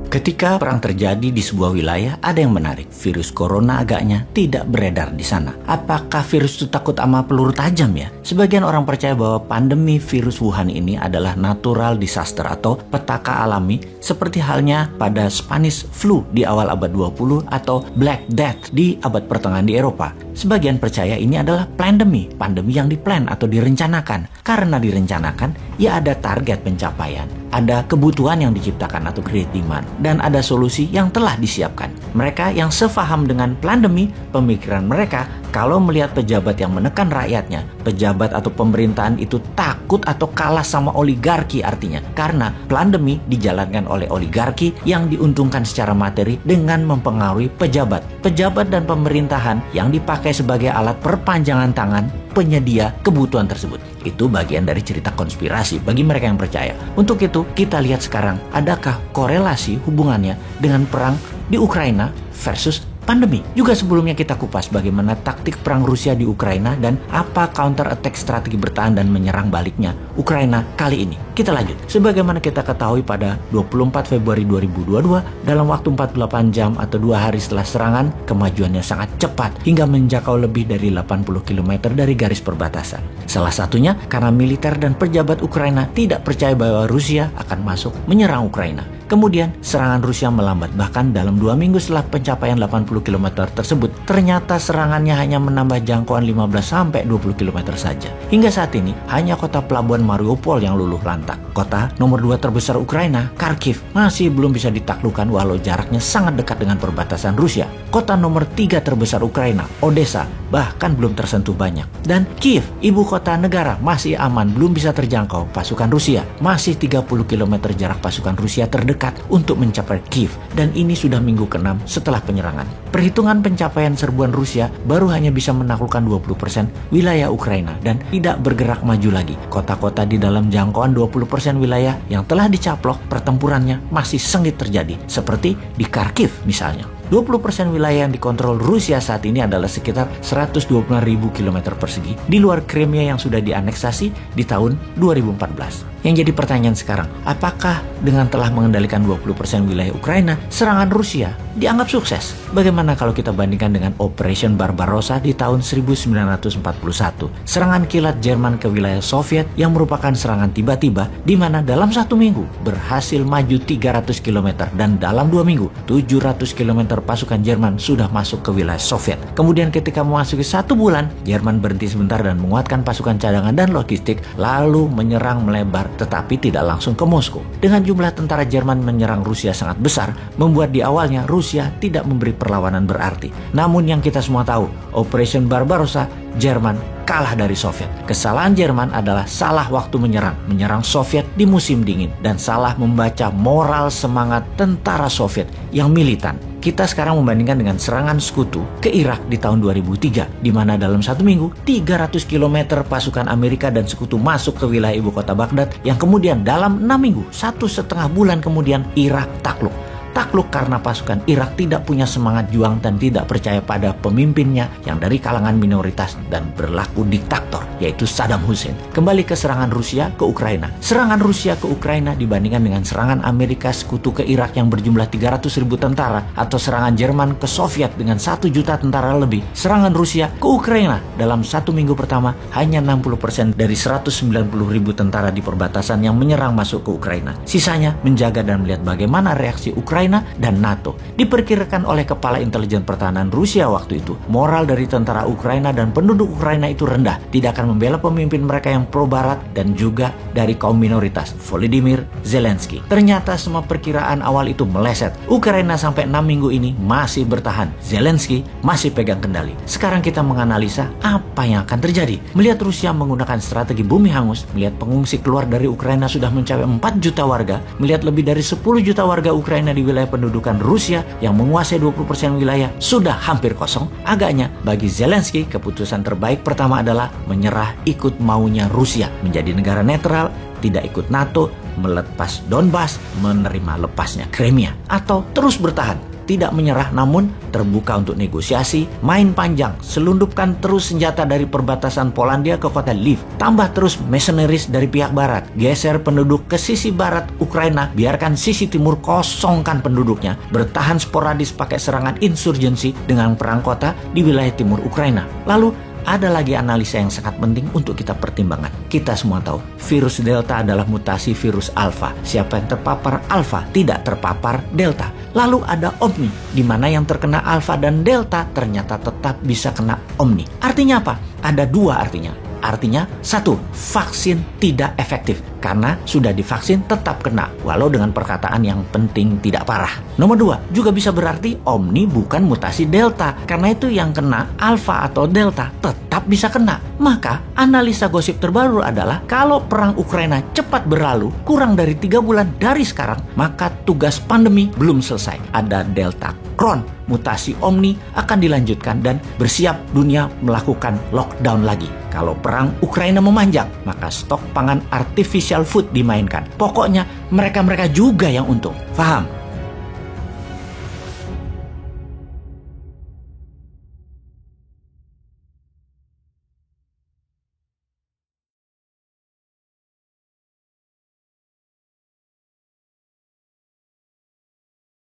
Ketika perang terjadi di sebuah wilayah, ada yang menarik. Virus corona agaknya tidak beredar di sana. Apakah virus itu takut sama peluru tajam ya? Sebagian orang percaya bahwa pandemi virus Wuhan ini adalah natural disaster atau petaka alami, seperti halnya pada Spanish flu di awal abad 20 atau Black Death di abad pertengahan di Eropa. Sebagian percaya ini adalah pandemi yang diplan atau direncanakan. Karena direncanakan, ya ada target pencapaian. Ada kebutuhan yang diciptakan atau create demand, dan ada solusi yang telah disiapkan. Mereka yang sefaham dengan pandemi, pemikiran mereka kalau melihat pejabat yang menekan rakyatnya, pejabat atau pemerintahan itu takut atau kalah sama oligarki artinya. Karena pandemi dijalankan oleh oligarki yang diuntungkan secara materi dengan mempengaruhi pejabat. Pejabat dan pemerintahan yang dipakai sebagai alat perpanjangan tangan penyedia kebutuhan tersebut. Itu bagian dari cerita konspirasi bagi mereka yang percaya. Untuk itu, kita lihat sekarang, adakah korelasi hubungannya dengan perang di Ukraina versus pandemi. Juga sebelumnya kita kupas bagaimana taktik perang Rusia di Ukraina dan apa counter attack strategi bertahan dan menyerang baliknya Ukraina kali ini. Kita lanjut. Sebagaimana kita ketahui pada 24 Februari 2022, dalam waktu 48 jam atau 2 hari setelah serangan, kemajuannya sangat cepat hingga menjangkau lebih dari 80 km dari garis perbatasan. Salah satunya karena militer dan pejabat Ukraina tidak percaya bahwa Rusia akan masuk menyerang Ukraina. Kemudian serangan Rusia melambat, bahkan dalam 2 minggu setelah pencapaian 80 km tersebut, ternyata serangannya hanya menambah jangkauan 15-20 km saja. Hingga saat ini, hanya kota pelabuhan Mariupol yang luluh lantak. Kota nomor 2 terbesar Ukraina, Kharkiv, masih belum bisa ditaklukkan walau jaraknya sangat dekat dengan perbatasan Rusia. Kota nomor 3 terbesar Ukraina, Odessa, bahkan belum tersentuh banyak. Dan Kiev, ibu kota negara, masih aman, belum bisa terjangkau pasukan Rusia. Masih 30 km jarak pasukan Rusia terdekat untuk mencapai Kiev, dan ini sudah minggu ke-6 setelah penyerangan. Perhitungan pencapaian serbuan Rusia baru hanya bisa menaklukkan 20% wilayah Ukraina dan tidak bergerak maju lagi. Kota-kota di dalam jangkauan 20% wilayah yang telah dicaplok pertempurannya masih sengit terjadi, seperti di Kharkiv misalnya. 20% wilayah yang dikontrol Rusia saat ini adalah sekitar 126.000 km persegi di luar Crimea yang sudah dianeksasi di tahun 2014. Yang jadi pertanyaan sekarang, apakah dengan telah mengendalikan 20% wilayah Ukraina, serangan Rusia dianggap sukses? Bagaimana kalau kita bandingkan dengan Operation Barbarossa di tahun 1941, serangan kilat Jerman ke wilayah Soviet yang merupakan serangan tiba-tiba di mana dalam 1 minggu berhasil maju 300 km dan dalam 2 minggu 700 km pasukan Jerman sudah masuk ke wilayah Soviet. Kemudian ketika memasuki 1 bulan, Jerman berhenti sebentar dan menguatkan pasukan cadangan dan logistik, lalu menyerang melebar tetapi tidak langsung ke Moskow. Dengan jumlah tentara Jerman menyerang Rusia sangat besar, membuat di awalnya Rusia tidak memberi perlawanan berarti. Namun yang kita semua tahu, Operation Barbarossa, Jerman kalah dari Soviet. Kesalahan Jerman adalah salah waktu menyerang Soviet di musim dingin, dan salah membaca moral semangat tentara Soviet yang militan. Kita sekarang membandingkan dengan serangan sekutu ke Irak di tahun 2003, di mana dalam 1 minggu 300 km pasukan Amerika dan sekutu masuk ke wilayah ibu kota Baghdad, yang kemudian dalam 6 minggu, 1,5 bulan kemudian Irak takluk. Takluk karena pasukan Irak tidak punya semangat juang dan tidak percaya pada pemimpinnya yang dari kalangan minoritas dan berlaku diktator, yaitu Saddam Hussein. Kembali ke serangan Rusia ke Ukraina. Serangan Rusia ke Ukraina dibandingkan dengan serangan Amerika sekutu ke Irak yang berjumlah 300.000 tentara, atau serangan Jerman ke Soviet dengan 1 juta tentara lebih. Serangan Rusia ke Ukraina dalam 1 minggu pertama hanya 60% dari 190.000 tentara di perbatasan yang menyerang masuk ke Ukraina. Sisanya menjaga dan melihat bagaimana reaksi Ukraina dan NATO. Diperkirakan oleh Kepala Intelijen Pertahanan Rusia waktu itu, moral dari tentara Ukraina dan penduduk Ukraina itu rendah, tidak akan membela pemimpin mereka yang pro-barat dan juga dari kaum minoritas, Volodymyr Zelensky. Ternyata semua perkiraan awal itu meleset. Ukraina sampai 6 minggu ini masih bertahan. Zelensky masih pegang kendali. Sekarang kita menganalisa apa yang akan terjadi. Melihat Rusia menggunakan strategi bumi hangus, melihat pengungsi keluar dari Ukraina sudah mencapai 4 juta warga, melihat lebih dari 10 juta warga Ukraina di wilayah pendudukan Rusia yang menguasai 20% wilayah sudah hampir kosong, agaknya bagi Zelensky keputusan terbaik pertama adalah menyerah ikut maunya Rusia, menjadi negara netral, tidak ikut NATO, melepas Donbas, menerima lepasnya Crimea, atau terus bertahan tidak menyerah namun terbuka untuk negosiasi, main panjang, selundupkan terus senjata dari perbatasan Polandia ke kota Lviv, tambah terus mercenaries dari pihak barat, geser penduduk ke sisi barat Ukraina, biarkan sisi timur kosongkan penduduknya, bertahan sporadis pakai serangan insurgensi dengan perang kota di wilayah timur Ukraina. Lalu ada lagi analisa yang sangat penting untuk kita pertimbangkan. Kita semua tahu, virus Delta adalah mutasi virus Alpha. Siapa yang terpapar Alpha tidak terpapar Delta. Lalu ada Omni, di mana yang terkena Alpha dan Delta ternyata tetap bisa kena Omni. Artinya apa? Ada dua artinya. Artinya, satu, vaksin tidak efektif karena sudah divaksin tetap kena, walau dengan perkataan yang penting tidak parah. Nomor dua, juga bisa berarti Omni bukan mutasi Delta, karena itu yang kena Alpha atau Delta tetap bisa kena. Maka, analisa gosip terbaru adalah kalau perang Ukraina cepat berlalu, kurang dari 3 bulan dari sekarang, maka tugas pandemi belum selesai. Ada Delta Crohn, mutasi Omni akan dilanjutkan dan bersiap dunia melakukan lockdown lagi. Kalau perang Ukraina memanjang, maka stok pangan artificial food dimainkan. Pokoknya mereka-mereka juga yang untung. Paham?